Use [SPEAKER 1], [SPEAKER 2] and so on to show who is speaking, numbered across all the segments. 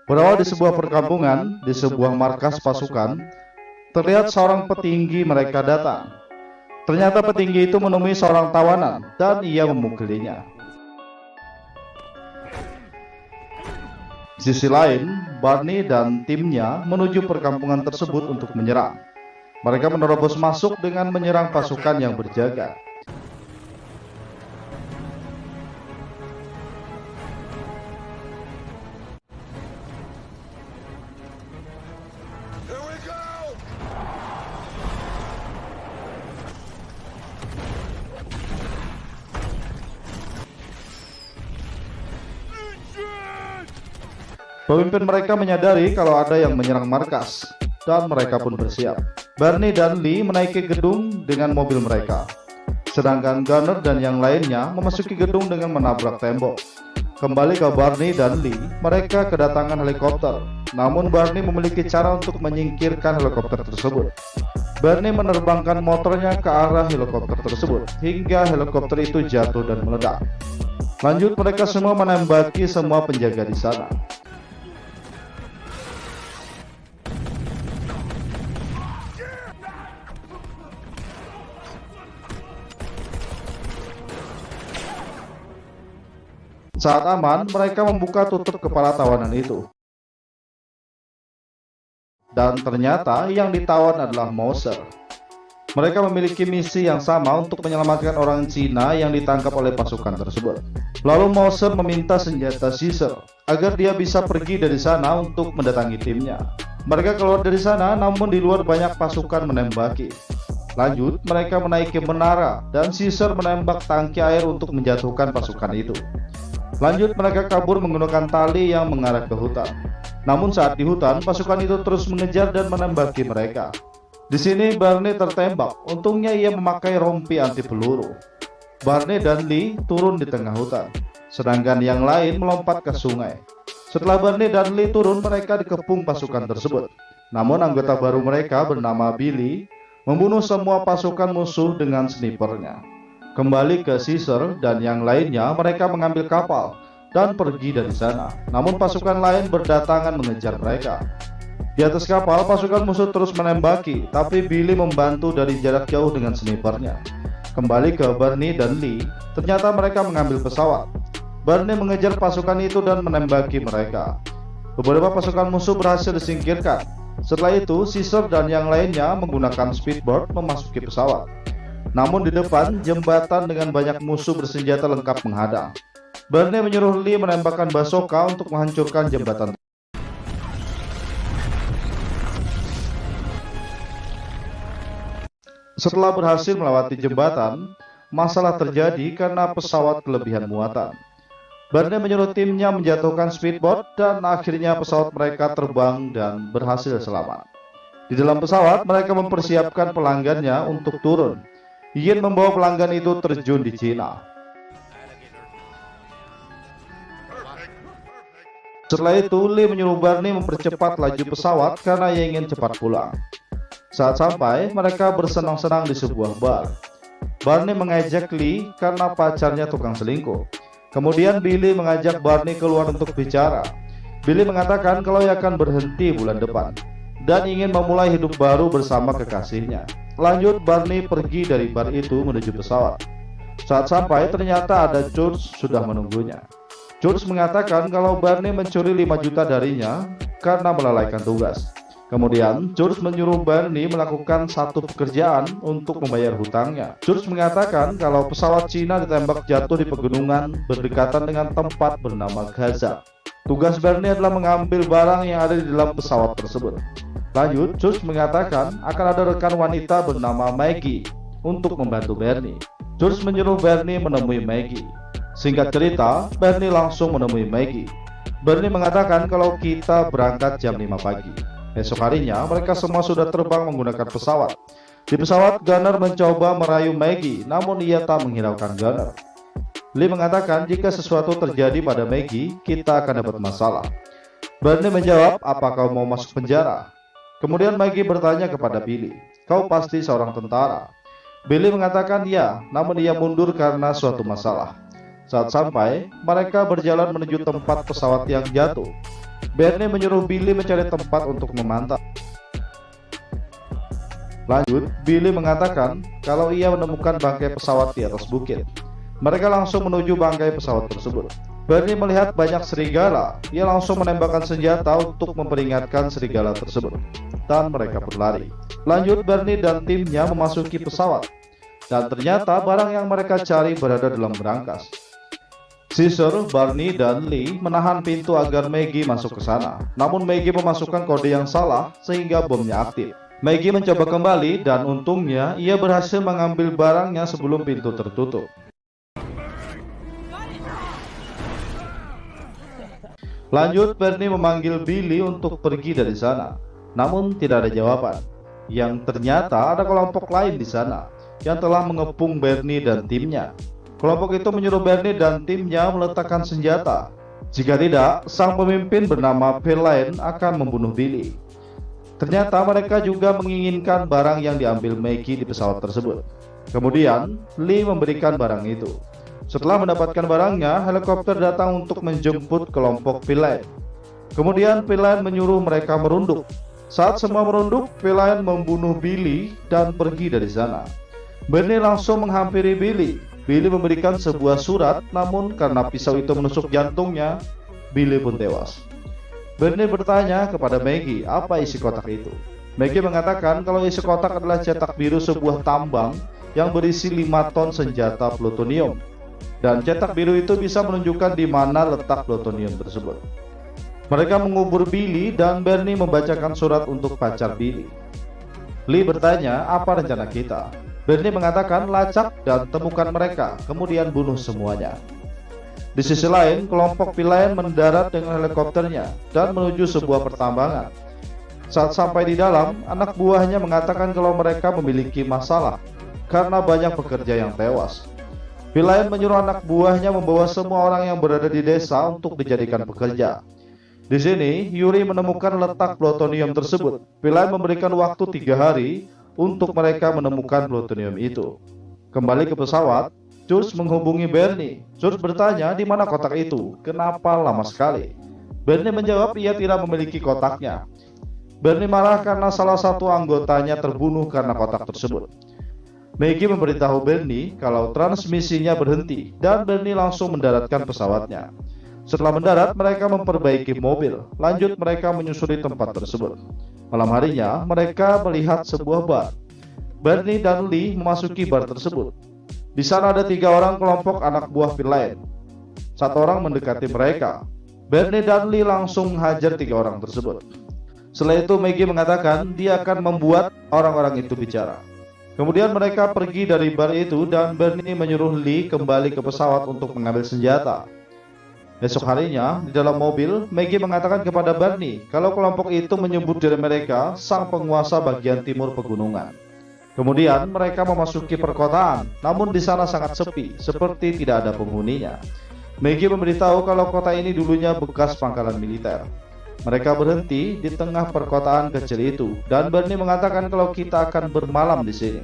[SPEAKER 1] Berawal di sebuah perkampungan, di sebuah markas pasukan, terlihat seorang petinggi mereka datang. Ternyata petinggi itu menemui seorang tawanan dan ia memukulinya. Di sisi lain, Barney dan timnya menuju perkampungan tersebut untuk menyerang. Mereka menerobos masuk dengan menyerang pasukan yang berjaga. Pemimpin mereka menyadari kalau ada yang menyerang markas, dan mereka pun bersiap. Barney dan Lee menaiki gedung dengan mobil mereka, sedangkan Gunner dan yang lainnya memasuki gedung dengan menabrak tembok. Kembali ke Barney dan Lee, mereka kedatangan helikopter. Namun Barney memiliki cara untuk menyingkirkan helikopter tersebut. Barney menerbangkan motornya ke arah helikopter tersebut, hingga helikopter itu jatuh dan meledak. Lanjut, mereka semua menembaki semua penjaga di sana. Saat aman, mereka membuka tutup kepala tawanan itu. Dan ternyata yang ditawan adalah Mauser. Mereka memiliki misi yang sama untuk menyelamatkan orang Cina yang ditangkap oleh pasukan tersebut. Lalu Mauser meminta senjata Caesar agar dia bisa pergi dari sana untuk mendatangi timnya. Mereka keluar dari sana, namun di luar banyak pasukan menembaki. Lanjut, mereka menaiki menara dan Caesar menembak tangki air untuk menjatuhkan pasukan itu. Lanjut, mereka kabur menggunakan tali yang mengarah ke hutan. Namun saat di hutan, pasukan itu terus mengejar dan menembaki mereka. Di sini Barney tertembak. Untungnya ia memakai rompi anti peluru. Barney dan Lee turun di tengah hutan, sedangkan yang lain melompat ke sungai. Setelah Barney dan Lee turun, mereka dikepung pasukan tersebut. Namun anggota baru mereka bernama Billy membunuh semua pasukan musuh dengan snipernya. Kembali ke Caesar dan yang lainnya, mereka mengambil kapal dan pergi dari sana. Namun pasukan lain berdatangan mengejar mereka. Di atas kapal, pasukan musuh terus menembaki, tapi Billy membantu dari jarak jauh dengan snipernya. Kembali ke Barney dan Lee, ternyata mereka mengambil pesawat. Barney mengejar pasukan itu dan menembaki mereka. Beberapa pasukan musuh berhasil disingkirkan. Setelah itu, Caesar dan yang lainnya menggunakan speedboat memasuki pesawat. Namun di depan, jembatan dengan banyak musuh bersenjata lengkap menghadang. Barney menyuruh Lee menembakkan bazooka untuk menghancurkan jembatan. Setelah berhasil melewati jembatan, masalah terjadi karena pesawat kelebihan muatan. Barney menyuruh timnya menjatuhkan speedboat dan akhirnya pesawat mereka terbang dan berhasil selamat. Di dalam pesawat, mereka mempersiapkan pelanggannya untuk turun. Yin membawa pelanggan itu terjun di Cina. Setelah itu, Lee menyuruh Barney mempercepat laju pesawat karena ia ingin cepat pulang. Saat sampai, mereka bersenang-senang di sebuah bar. Barney mengejek Lee karena pacarnya tukang selingkuh. Kemudian Billy mengajak Barney keluar untuk bicara. Billy mengatakan kalau ia akan berhenti bulan depan dan ingin memulai hidup baru bersama kekasihnya. Lanjut, Barney pergi dari bar itu menuju pesawat. Saat sampai, ternyata ada George sudah menunggunya. George mengatakan kalau Barney mencuri 5 juta darinya karena melalaikan tugas. Kemudian, George menyuruh Barney melakukan satu pekerjaan untuk membayar hutangnya. George mengatakan kalau pesawat Cina ditembak jatuh di pegunungan berdekatan dengan tempat bernama Gaza. Tugas Barney adalah mengambil barang yang ada di dalam pesawat tersebut. Lanjut, George mengatakan akan ada rekan wanita bernama Maggie untuk membantu Barney. George menyuruh Barney menemui Maggie. Singkat cerita, Barney langsung menemui Maggie. Barney mengatakan kalau kita berangkat jam 5 pagi. Esok harinya, mereka semua sudah terbang menggunakan pesawat. Di pesawat, Gunner mencoba merayu Maggie, namun ia tak menghiraukan Gunner. Lee mengatakan jika sesuatu terjadi pada Maggie, kita akan dapat masalah. Barney menjawab, apa kau mau masuk penjara? Kemudian Maggie bertanya kepada Billy, kau pasti seorang tentara. Billy mengatakan ya, namun ia mundur karena suatu masalah. Saat sampai, mereka berjalan menuju tempat pesawat yang jatuh. Bernie menyuruh Billy mencari tempat untuk memantau. Lanjut, Billy mengatakan kalau ia menemukan bangkai pesawat di atas bukit. Mereka langsung menuju bangkai pesawat tersebut. Bernie melihat banyak serigala. Ia langsung menembakkan senjata untuk memperingatkan serigala tersebut, dan mereka berlari. Lanjut, Bernie dan timnya memasuki pesawat, dan ternyata barang yang mereka cari berada dalam berangkas. Caesar, Barney, dan Lee menahan pintu agar Maggie masuk ke sana. Namun Maggie memasukkan kode yang salah sehingga bomnya aktif. Maggie mencoba kembali dan untungnya ia berhasil mengambil barangnya sebelum pintu tertutup. Lanjut, Bernie memanggil Billy untuk pergi dari sana. Namun tidak ada jawaban. Yang ternyata ada kelompok lain di sana yang telah mengepung Bernie dan timnya. Kelompok itu menyuruh Bernie dan timnya meletakkan senjata. Jika tidak, sang pemimpin bernama Feline akan membunuh Billy. Ternyata mereka juga menginginkan barang yang diambil Maggie di pesawat tersebut. Kemudian, Lee memberikan barang itu. Setelah mendapatkan barangnya, helikopter datang untuk menjemput kelompok Feline. Kemudian Feline menyuruh mereka merunduk. Saat semua merunduk, Feline membunuh Billy dan pergi dari sana. Bernie langsung menghampiri Billy. Billy memberikan sebuah surat, namun karena pisau itu menusuk jantungnya, Billy pun tewas. Bernie bertanya kepada Maggie apa isi kotak itu. Maggie mengatakan kalau isi kotak adalah cetak biru sebuah tambang yang berisi 5 ton senjata plutonium. Dan cetak biru itu bisa menunjukkan di mana letak plutonium tersebut. Mereka mengubur Billy dan Bernie membacakan surat untuk pacar Billy. Lee bertanya apa rencana kita. Bernie mengatakan lacak dan temukan mereka, kemudian bunuh semuanya. Di sisi lain, kelompok Feline mendarat dengan helikopternya dan menuju sebuah pertambangan. Saat sampai di dalam, anak buahnya mengatakan kalau mereka memiliki masalah karena banyak pekerja yang tewas. Feline menyuruh anak buahnya membawa semua orang yang berada di desa untuk dijadikan pekerja. Di sini, Yuri menemukan letak plutonium tersebut. Feline memberikan waktu 3 hari untuk mereka menemukan plutonium itu. Kembali ke pesawat, George menghubungi Bernie. George bertanya di mana kotak itu, kenapa lama sekali. Bernie menjawab ia tidak memiliki kotaknya. Bernie marah karena salah satu anggotanya terbunuh karena kotak tersebut. Maggie memberitahu Bernie kalau transmisinya berhenti dan Bernie langsung mendaratkan pesawatnya. Setelah mendarat, mereka memperbaiki mobil. Lanjut, mereka menyusuri tempat tersebut. Malam harinya, mereka melihat sebuah bar. Bernie dan Lee memasuki bar tersebut. Di sana ada 3 orang kelompok anak buah Feline. 1 orang mendekati mereka. Bernie dan Lee langsung menghajar 3 orang tersebut. Setelah itu, Maggie mengatakan dia akan membuat orang-orang itu bicara. Kemudian mereka pergi dari bar itu dan Bernie menyuruh Lee kembali ke pesawat untuk mengambil senjata. Esok harinya, di dalam mobil, Maggie mengatakan kepada Bernie kalau kelompok itu menyebut diri mereka sang penguasa bagian timur pegunungan. Kemudian mereka memasuki perkotaan, namun di sana sangat sepi, seperti tidak ada penghuninya. Maggie memberitahu kalau kota ini dulunya bekas pangkalan militer. Mereka berhenti di tengah perkotaan kecil itu, dan Bernie mengatakan kalau kita akan bermalam di sini.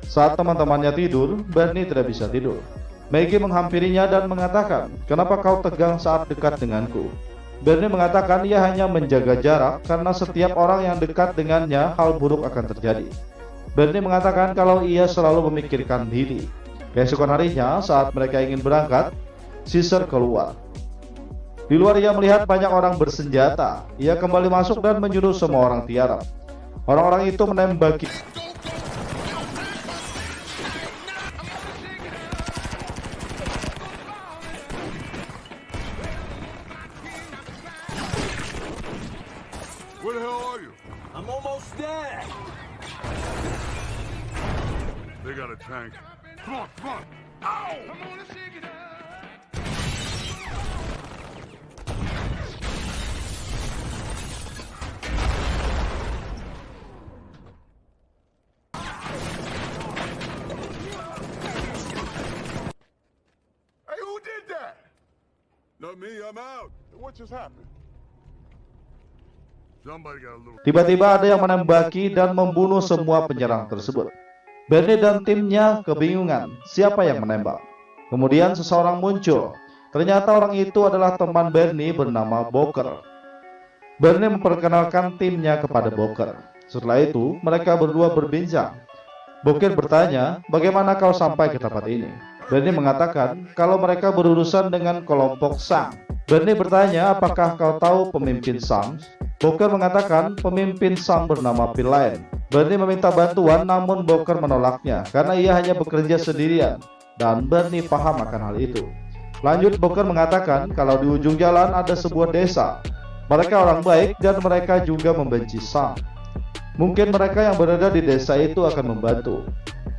[SPEAKER 1] Saat teman-temannya tidur, Bernie tidak bisa tidur. Maggie menghampirinya dan mengatakan, kenapa kau tegang saat dekat denganku? Bernie mengatakan ia hanya menjaga jarak karena setiap orang yang dekat dengannya hal buruk akan terjadi. Bernie mengatakan kalau ia selalu memikirkan Billy. Keesokan harinya saat mereka ingin berangkat, Caesar keluar. Di luar ia melihat banyak orang bersenjata. Ia kembali masuk dan menyuruh semua orang tiarap. Orang-orang itu menembaki
[SPEAKER 2] Where the hell are you?
[SPEAKER 3] I'm almost there.
[SPEAKER 2] They got a tank. Come on, come on. Ow! Come on, let's shake it up. Hey, who did that? Not me, I'm out. What just happened?
[SPEAKER 1] Tiba-tiba ada yang menembaki dan membunuh semua penyerang tersebut. Bernie dan timnya kebingungan siapa yang menembak. Kemudian seseorang muncul. Ternyata orang itu adalah teman Bernie bernama Booker. Barney memperkenalkan timnya kepada Booker. Setelah itu, mereka berdua berbincang. Booker bertanya, bagaimana kau sampai ke tempat ini? Barney mengatakan kalau mereka berurusan dengan kelompok Sang. Barney bertanya, apakah kau tahu pemimpin Sang? Booker mengatakan pemimpin Sang bernama Villain. Barney meminta bantuan, namun Booker menolaknya karena ia hanya bekerja sendirian, dan Barney paham akan hal itu. Lanjut, Booker mengatakan kalau di ujung jalan ada sebuah desa. Mereka orang baik dan mereka juga membenci Sang. Mungkin mereka yang berada di desa itu akan membantu.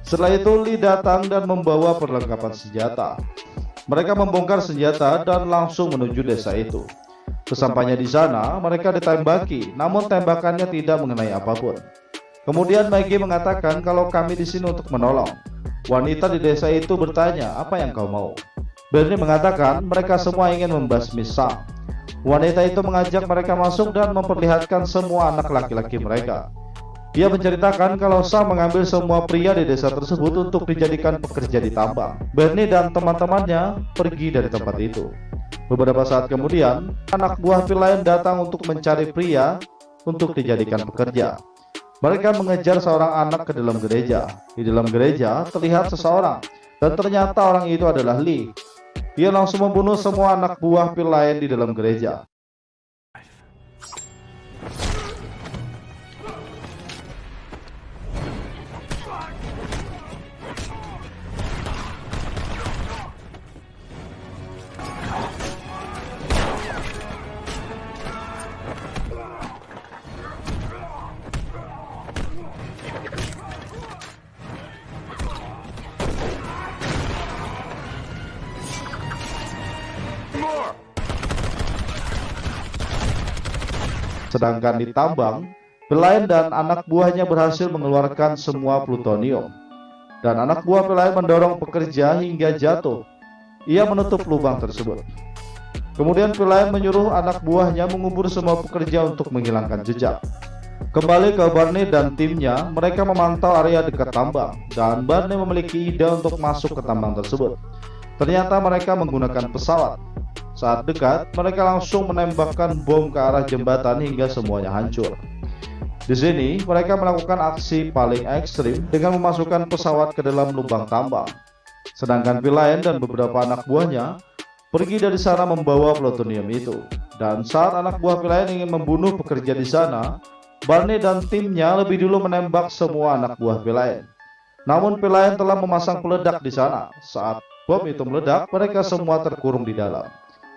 [SPEAKER 1] Setelah itu, Lee datang dan membawa perlengkapan senjata. Mereka membongkar senjata dan langsung menuju desa itu. Sesampainya di sana, mereka ditembaki, namun tembakannya tidak mengenai apapun. Kemudian Maggie mengatakan kalau kami di sini untuk menolong. Wanita di desa itu bertanya, apa yang kau mau? Barney mengatakan mereka semua ingin membasmi Sang. Wanita itu mengajak mereka masuk dan memperlihatkan semua anak laki-laki mereka. Ia menceritakan kalau Sang mengambil semua pria di desa tersebut untuk dijadikan pekerja di tambang. Barney dan teman-temannya pergi dari tempat itu. Beberapa saat kemudian, anak buah Villain datang untuk mencari pria untuk dijadikan pekerja. Mereka mengejar seorang anak ke dalam gereja. Di dalam gereja terlihat seseorang, dan ternyata orang itu adalah Lee. Ia langsung membunuh semua anak buah Villain di dalam gereja. Sedangkan di tambang, Villain dan anak buahnya berhasil mengeluarkan semua plutonium. Dan anak buah Villain mendorong pekerja hingga jatuh. Ia menutup lubang tersebut. Kemudian Villain menyuruh anak buahnya mengubur semua pekerja untuk menghilangkan jejak. Kembali ke Barney dan timnya, mereka memantau area dekat tambang. Dan Barney memiliki ide untuk masuk ke tambang tersebut. Ternyata mereka menggunakan pesawat. Saat dekat, mereka langsung menembakkan bom ke arah jembatan hingga semuanya hancur. Di sini, mereka melakukan aksi paling ekstrim dengan memasukkan pesawat ke dalam lubang tambang. Sedangkan Villain dan beberapa anak buahnya pergi dari sana membawa plutonium itu. Dan saat anak buah Villain ingin membunuh pekerja di sana, Barney dan timnya lebih dulu menembak semua anak buah Villain. Namun Villain telah memasang peledak di sana. Saat bom itu meledak, mereka semua terkurung di dalam.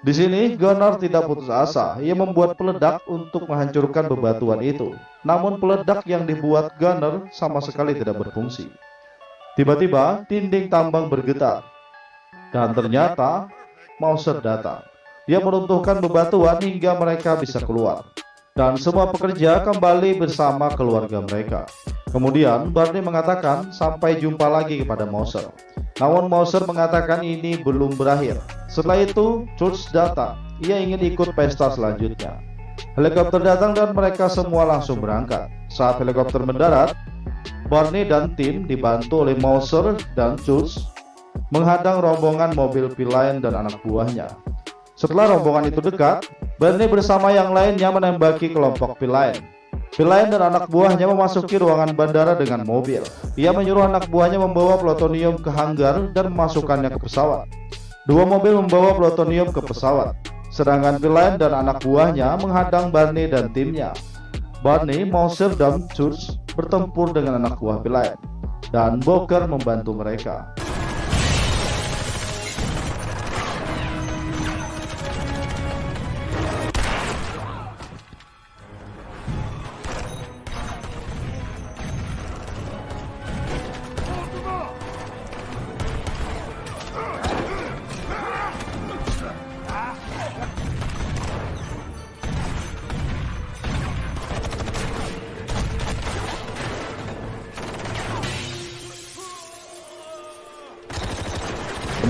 [SPEAKER 1] Di sini, Gunnar tidak putus asa. Ia membuat peledak untuk menghancurkan bebatuan itu. Namun peledak yang dibuat Gunnar sama sekali tidak berfungsi. Tiba-tiba, dinding tambang bergetar. Dan ternyata, Mauser datang. Ia meruntuhkan bebatuan hingga mereka bisa keluar. Dan semua pekerja kembali bersama keluarga mereka. Kemudian, Barney mengatakan sampai jumpa lagi kepada Mauser. Namun Mauser mengatakan ini belum berakhir. Setelah itu, Church datang. Ia ingin ikut pesta selanjutnya. Helikopter datang dan mereka semua langsung berangkat. Saat helikopter mendarat, Barney dan tim dibantu oleh Mauser dan Church menghadang rombongan mobil Villain dan anak buahnya. Setelah rombongan itu dekat, Barney bersama yang lainnya menembaki kelompok Villain. Villain dan anak buahnya memasuki ruangan bandara dengan mobil. Ia menyuruh anak buahnya membawa plutonium ke hanggar dan memasukkannya ke pesawat. Dua mobil membawa plutonium ke pesawat. Sedangkan Villain dan anak buahnya menghadang Barney dan timnya. Barney, Mauser, dan Church bertempur dengan anak buah Villain. Dan Booker membantu mereka.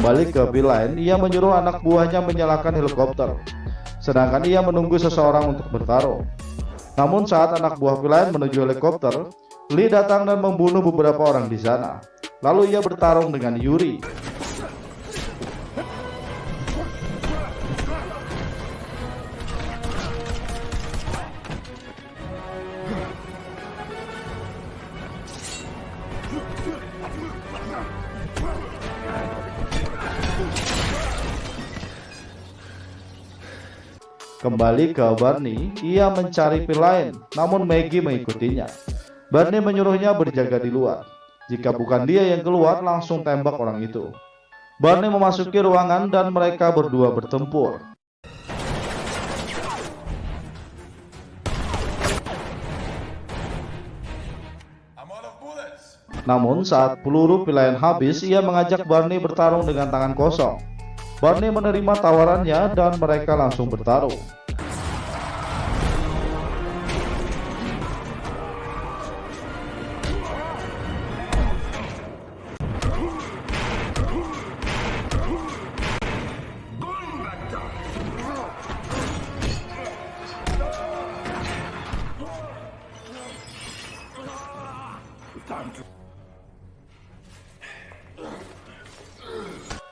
[SPEAKER 1] Kembali ke Villain, ia menyuruh anak buahnya menyalakan helikopter. Sedangkan ia menunggu seseorang untuk bertarung. Namun saat anak buah Villain menuju helikopter, Lee datang dan membunuh beberapa orang di sana. Lalu ia bertarung dengan Yuri. Kembali ke Barney, ia mencari pil lain, namun Maggie mengikutinya. Barney menyuruhnya berjaga di luar. Jika bukan dia yang keluar, langsung tembak orang itu. Barney memasuki ruangan dan mereka berdua bertempur.
[SPEAKER 2] I'm out of bullets.
[SPEAKER 1] Namun saat peluru pil lain habis, ia mengajak Barney bertarung dengan tangan kosong. Barney menerima tawarannya dan mereka langsung bertarung.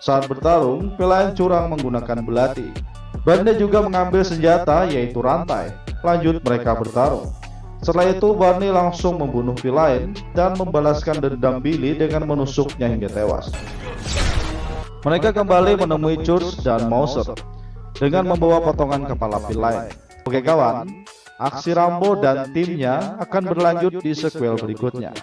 [SPEAKER 1] Saat bertarung, pil lain curang menggunakan belati. Barney juga mengambil senjata yaitu rantai. Lanjut mereka bertarung. Setelah itu Barney langsung membunuh pil lain dan membalaskan dendam Billy dengan menusuknya hingga tewas. Mereka kembali menemui Church dan Mauser dengan membawa potongan kepala pil lain. Oke kawan, aksi Rambo dan timnya akan berlanjut di sequel berikutnya.